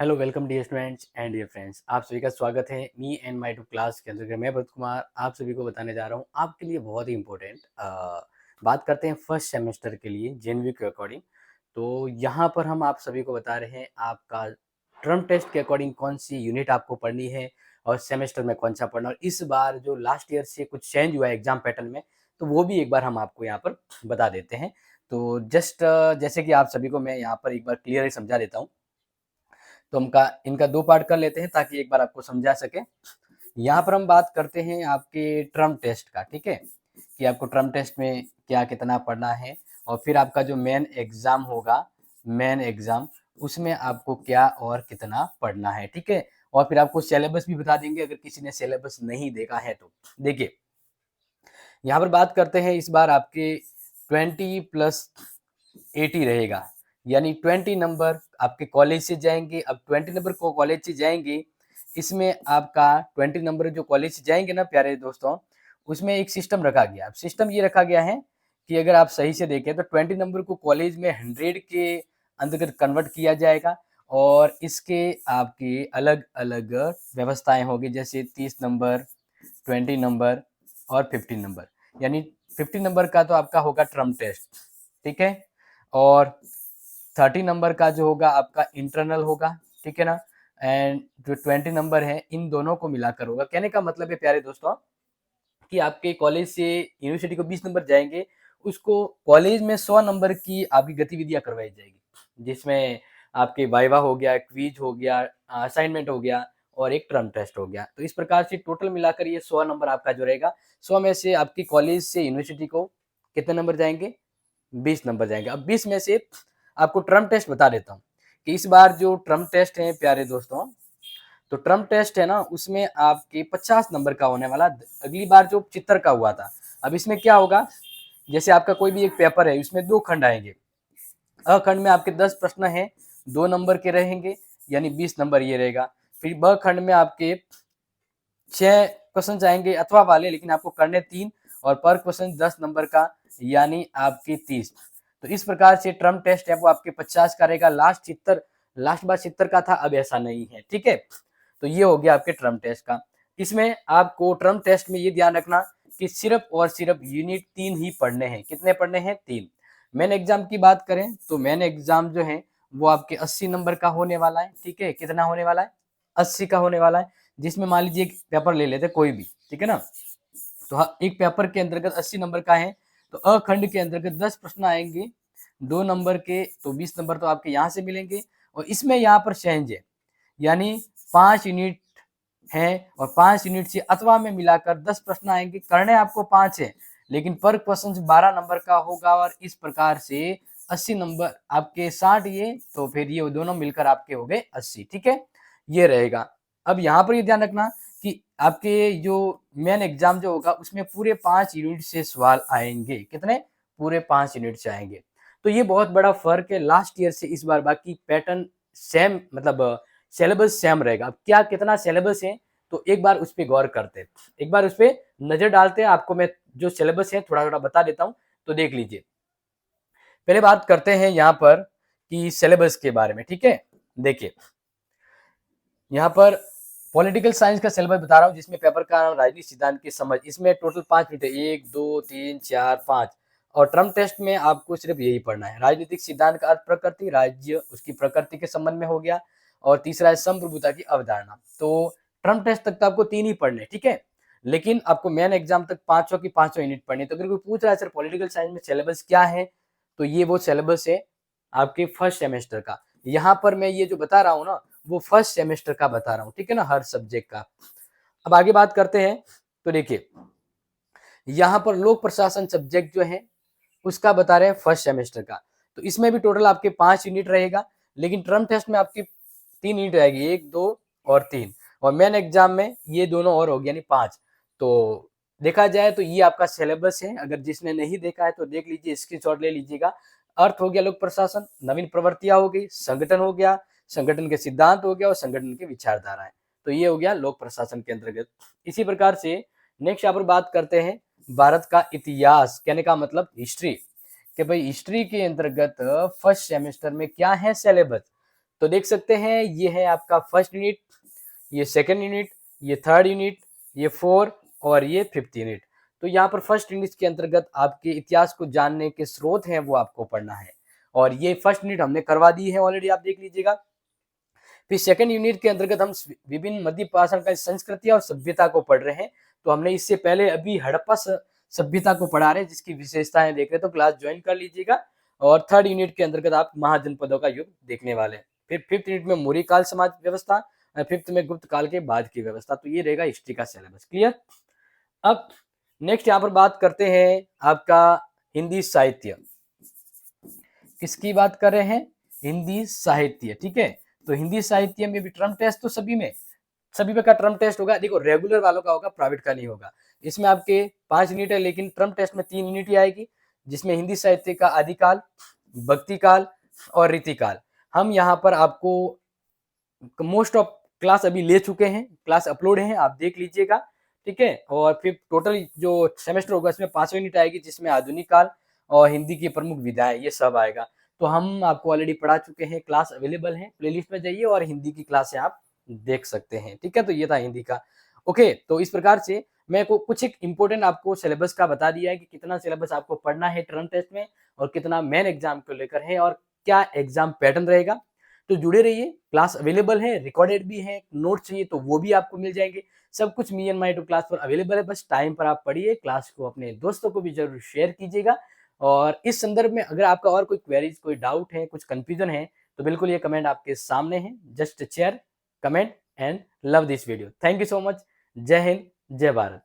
Hello welcome dear students and dear friends, आप सभी का स्वागत है me and my to class के अंतर्गत। मैं भरत कुमार आप सभी को बताने जा रहा हूँ आपके लिए बहुत ही इंपॉर्टेंट बात करते हैं फर्स्ट सेमेस्टर के लिए जेएनवी के अकॉर्डिंग। तो यहाँ पर हम आप सभी को बता रहे हैं आपका टर्म टेस्ट के अकॉर्डिंग कौन सी यूनिट आपको पढ़नी है और सेमेस्टर में कौन सा पढ़ना, और इस बार जो लास्ट ईयर से कुछ चेंज हुआ है एग्जाम पैटर्न में, तो वो भी एक बार हम आपको यहाँ पर बता देते हैं। तो जस्ट जैसे कि आप सभी को मैं यहाँ पर एक बार क्लियर समझा देता हूँ। तो इनका इनका दो पार्ट कर लेते हैं ताकि एक बार आपको समझा सके। यहाँ पर हम बात करते हैं आपके टर्म टेस्ट का, ठीक है, कि आपको टर्म टेस्ट में क्या कितना पढ़ना है, और फिर आपका जो मेन एग्जाम होगा, मेन एग्जाम, उसमें आपको क्या और कितना पढ़ना है, ठीक है। और फिर आपको सिलेबस भी बता देंगे अगर किसी ने सिलेबस नहीं देखा है तो। देखिए यहाँ पर बात करते हैं, इस बार आपके 20+80 रहेगा, यानी 20 नंबर आपके कॉलेज से जाएंगे। अब 20 नंबर को कॉलेज से जाएंगे, इसमें आपका 20 नंबर जो कॉलेज से जाएंगे ना प्यारे दोस्तों, उसमें एक सिस्टम रखा गया। अब सिस्टम ये रखा गया है कि अगर आप सही से देखें तो 20 नंबर को कॉलेज में 100 के अंतर्गत कन्वर्ट किया जाएगा, और इसके आपके अलग अलग व्यवस्थाएं होगी, जैसे 30 नंबर, 20 नंबर और 15 नंबर। यानी 15 नंबर का तो आपका होगा टर्म टेस्ट, ठीक है, और 30 नंबर का जो होगा आपका इंटरनल होगा, ठीक है ना। एंड जो 20 नंबर है इन दोनों को मिलाकर होगा। कहने का मतलब है प्यारे दोस्तों कि आपके कॉलेज से यूनिवर्सिटी को 20 नंबर जाएंगे, उसको कॉलेज में 100 नंबर की आपकी गतिविधियां करवाई जाएगी, जिसमें आपके वाइवा हो गया, क्विज हो गया, असाइनमेंट हो गया और एक टर्म टेस्ट हो गया। तो इस प्रकार से टोटल मिलाकर ये 100 नंबर आपका जो रहेगा, 100 में से आपकी कॉलेज से यूनिवर्सिटी को कितने नंबर जाएंगे, 20 नंबर जाएंगे। अब 20 में से आपको टर्म टेस्ट बता देता हूँ कि इस बार जो टर्म टेस्ट है प्यारे दोस्तों, तो टर्म टेस्ट है ना, उसमें आपके 50 नंबर का होने वाला। अगली बार जो चित्र का हुआ था, अब इसमें क्या होगा, जैसे आपका कोई भी एक पेपर है, इसमें 2 खंड आएंगे। अ खंड में आपके 10 प्रश्न हैं, 2 नंबर के रहेंगे, यानी 20 नंबर ये रहेगा। फिर ब खंड में आपके 6 क्वेश्चन आएंगे अथवा वाले, लेकिन आपको करने 3, और पर क्वेश्चन 10 नंबर का, यानी आपके 30। तो इस प्रकार से टर्म टेस्ट है वो आपके 50 का रहेगा। लास्ट बार 70 का था, अब ऐसा नहीं है, ठीक है। तो ये हो गया आपके टर्म टेस्ट का। इसमें आपको टर्म टेस्ट में ये ध्यान रखना कि सिर्फ और सिर्फ यूनिट 3 ही पढ़ने हैं। कितने पढ़ने हैं, 3। मेन एग्जाम की बात करें तो मेन एग्जाम जो है वो आपके 80 नंबर का होने वाला है, ठीक है। कितना होने वाला है, 80 का होने वाला है, जिसमें मान लीजिए एक पेपर ले लेते कोई भी, ठीक है ना। तो हाँ, एक पेपर के अंतर्गत 80 नंबर का है, तो अखंड के अंतर्गत 10 प्रश्न आएंगे, 2 नंबर के, तो 20 नंबर तो आपके यहाँ से मिलेंगे। और इसमें यहाँ पर चेंज है, यानी 5 यूनिट है, और 5 यूनिट से अथवा में मिलाकर 10 प्रश्न आएंगे। करने आपको 5 है, लेकिन पर क्वेश्चन 12 नंबर का होगा, और इस प्रकार से 80 नंबर आपके 60 ये, तो फिर ये दोनों मिलकर आपके हो गए 80, ठीक है, ये रहेगा। अब यहाँ पर ये ध्यान रखना कि आपके जो मेन एग्जाम जो होगा उसमें पूरे 5 यूनिट से सवाल आएंगे। कितने, पूरे 5 यूनिट से आएंगे। तो ये बहुत बड़ा फर्क है लास्ट ईयर से इस बार। बाकी पैटर्न सेम, मतलब सिलेबस सेम रहेगा। अब क्या कितना सिलेबस है, तो एक बार उस पर गौर करते हैं, एक बार उस पर नजर डालते हैं। आपको मैं जो सिलेबस है थोड़ा थोड़ा बता देता हूँ, तो देख लीजिए। पहले बात करते हैं यहाँ पर कि सिलेबस के बारे में, ठीक है। देखिए यहाँ पर पॉलिटिकल साइंस का सिलेबस बता रहा हूँ, जिसमें पेपर का नाम राजनीतिक सिद्धांत की समझ। इसमें टोटल 5 यूनिट है, 1 2 3 4 5। और टर्म टेस्ट में आपको सिर्फ यही पढ़ना है। राजनीतिक सिद्धांत का अर्थ प्रकृति, राज्य उसकी प्रकृति के संबंध में हो गया, और तीसरा है संप्रभुता की अवधारणा। तो टर्म टेस्ट तक तो आपको 3 ही पढ़ने, ठीक है, लेकिन आपको मेन एग्जाम तक 500 की 500 यूनिट पढ़नी। तो अगर कोई पूछ रहा है सर पॉलिटिकल साइंस में सिलेबस क्या है, तो ये वो सिलेबस है आपके फर्स्ट सेमेस्टर का। यहाँ पर मैं ये जो बता रहा हूँ ना, वो फर्स्ट सेमेस्टर का बता रहा हूँ, ठीक है ना, हर सब्जेक्ट का। अब आगे बात करते हैं, तो देखिए यहाँ पर लोक प्रशासन सब्जेक्ट जो है उसका बता रहे हैं फर्स्ट सेमेस्टर का। तो इसमें भी टोटल आपके 5 यूनिट रहेगा, लेकिन टर्म टेस्ट में आपकी 3 यूनिट रहेगी, 1 2 और 3, और मेन एग्जाम में ये दोनों और होगी, यानी 5। तो देखा जाए तो ये आपका सिलेबस है। अगर जिसने नहीं देखा है तो देख लीजिए, स्क्रीनशॉट ले लीजिएगा। अर्थ हो गया लोक प्रशासन, नवीन प्रवृत्तियां हो गई, संगठन हो गया, संगठन के सिद्धांत हो गया, और संगठन की विचारधाराएं। तो ये हो गया लोक प्रशासन के अंतर्गत। इसी प्रकार से नेक्स्ट यहाँ पर बात करते हैं भारत का इतिहास। कहने का मतलब हिस्ट्री, कि भाई हिस्ट्री के अंतर्गत फर्स्ट सेमेस्टर में क्या है सिलेबस। तो देख सकते हैं ये है आपका फर्स्ट यूनिट, ये सेकंड यूनिट, ये थर्ड यूनिट, ये फोर्थ और ये फिफ्थ यूनिट। तो यहाँ पर फर्स्ट यूनिट के अंतर्गत आपके इतिहास को जानने के स्रोत हैं वो आपको पढ़ना है, और ये फर्स्ट यूनिट हमने करवा दी है ऑलरेडी, आप देख लीजिएगा। फिर सेकंड यूनिट के अंतर्गत हम विभिन्न मध्य पाषाण काल संस्कृति और सभ्यता को पढ़ रहे हैं। तो हमने इससे पहले अभी हड़प्पा सभ्यता को पढ़ा रहे हैं, जिसकी विशेषताएं देख रहे हैं तो क्लास ज्वाइन कर लीजिएगा। और थर्ड यूनिट के अंतर्गत आप महाजनपदों का युग देखने वाले हैं। फिर फिफ्थ यूनिट में मौर्य काल समाज व्यवस्था, फिफ्थ में गुप्त काल के बाद की व्यवस्था। तो ये रहेगा हिस्ट्री का सिलेबस। क्लियर। अब नेक्स्ट यहाँ पर बात करते हैं आपका हिंदी साहित्य। किसकी बात कर रहे हैं? हिंदी साहित्य। ठीक है, तो हिंदी साहित्य में भी टर्म टेस्ट तो सभी पे का टर्म टेस्ट होगा। देखो रेगुलर वालों का होगा, प्राइवेट का नहीं होगा। इसमें आपके 5 यूनिट है, लेकिन टर्म टेस्ट में 3 यूनिट ही आएगी, जिसमें हिंदी साहित्य का आदिकाल, भक्ति काल और रीतिकाल। हम यहाँ पर आपको मोस्ट ऑफ क्लास अभी ले चुके हैं, क्लास अपलोड है, आप देख लीजिएगा। ठीक है, और फिर टोटल जो सेमेस्टर होगा इसमें 5 यूनिट आएगी, जिसमें आधुनिक काल और हिंदी की प्रमुख विधाएं ये सब आएगा। तो हम आपको ऑलरेडी पढ़ा चुके हैं, क्लास अवेलेबल है, प्लेलिस्ट में जाइए और हिंदी की क्लास आप देख सकते हैं। ठीक है, तो ये था हिंदी का। ओके, तो इस प्रकार से मैं को कुछ एक इंपॉर्टेंट आपको सिलेबस का बता दिया है कि कितना सिलेबस आपको पढ़ना है टर्म टेस्ट में, और कितना मेन एग्जाम को लेकर है, और क्या एग्जाम पैटर्न रहेगा। तो जुड़े रहिए, क्लास अवेलेबल है, रिकॉर्डेड भी है, नोट चाहिए तो वो भी आपको मिल जाएंगे। सब कुछ me and my to class पर अवेलेबल है, बस टाइम पर आप पढ़िए, क्लास को अपने दोस्तों को भी जरूर शेयर कीजिएगा। और इस संदर्भ में अगर आपका और कोई क्वेरीज, कोई डाउट है, कुछ कंफ्यूजन है, तो बिल्कुल ये कमेंट आपके सामने है। Just share, comment and love this video. Thank you so much. जय हिंद, जय भारत।